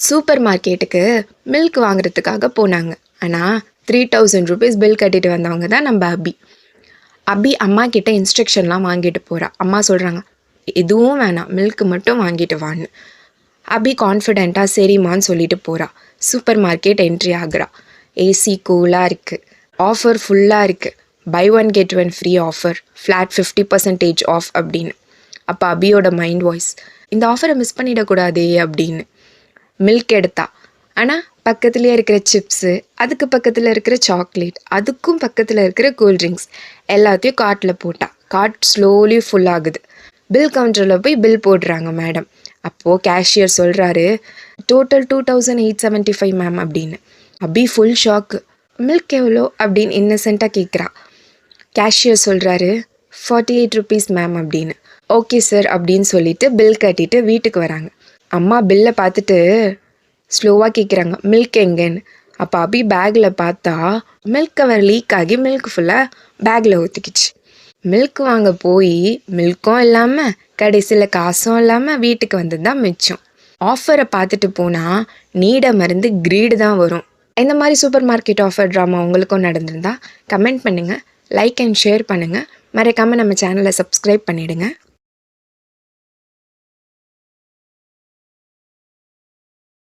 Super மார்க்கெட்டுக்கு milk வாங்குறதுக்காக போனாங்க. ஆனால் 3000 ருபீஸ் பில் கட்டிட்டு வந்தவங்க தான் நம்ம அபி. அபி அம்மா கிட்ட இன்ஸ்ட்ரக்ஷன்லாம் வாங்கிட்டு போகிறா. அம்மா சொல்கிறாங்க, எதுவும் வேணாம், மில்க் மட்டும் வாங்கிட்டு வான்னு. அபி கான்ஃபிடெண்ட்டாக சரிம்மான்னு சொல்லிட்டு போகிறா. சூப்பர் மார்க்கெட் என்ட்ரி ஆகுறா. ஏசி கூலாக இருக்குது, ஆஃபர் ஃபுல்லாக இருக்குது, buy one get one free offer, flat 50% off அப்படின்னு. அப்போ அபியோட மைண்ட் வாய்ஸ், இந்த ஆஃபரை மிஸ் பண்ணிடக்கூடாதே அப்படின்னு. மில்க் எடுத்தா. ஆனால் பக்கத்துலேயே இருக்கிற சிப்ஸு, அதுக்கு பக்கத்தில் இருக்கிற சாக்லேட், அதுக்கும் பக்கத்தில் இருக்கிற கூல்ட்ரிங்க்ஸ் எல்லாத்தையும் கார்ட்டில் போட்டா. கார்ட் ஸ்லோலி ஃபுல் ஆகுது. பில் கவுண்டரில் போய் பில் போடுறாங்க மேடம். அப்போது கேஷியர் சொல்கிறாரு, டோட்டல் 2875 மேம் அப்படின்னு. அபி ஃபுல் ஷாக்கு. மில்க் எவ்வளோ அப்படின்னு இன்னசென்ட்டாக கேட்குறா. கேஷியர் சொல்கிறாரு, 48 ருபீஸ் மேம் அப்படின்னு. ஓகே சார் அப்படின்னு சொல்லிட்டு பில் கட்டிட்டு வீட்டுக்கு வராங்க. அம்மா பில்லை பார்த்துட்டு ஸ்லோவாக கேட்குறாங்க, மில்க் எங்கேன்னு. அப்போ அபி பேக்கில் பார்த்தா மில்க் கவர் லீக் ஆகி மில்க் ஃபுல்லாக பேக்கில் ஊற்றிக்கிச்சு. மில்க் வாங்க போய் மில்க்கும் இல்லாமல் கடைசியில் காசும் இல்லாமல் வீட்டுக்கு வந்தது தான் மிச்சம். ஆஃபரை பார்த்துட்டு போனால் நீட மருந்து கிரீடு தான் வரும். இந்த மாதிரி சூப்பர் மார்க்கெட் ஆஃபர் ட்ராமா உங்களுக்கும் நடந்திருந்தால் கமெண்ட் பண்ணுங்கள், லைக் அண்ட் ஷேர் பண்ணுங்கள், மறக்காமல் நம்ம சேனலை சப்ஸ்கிரைப் பண்ணிவிடுங்க.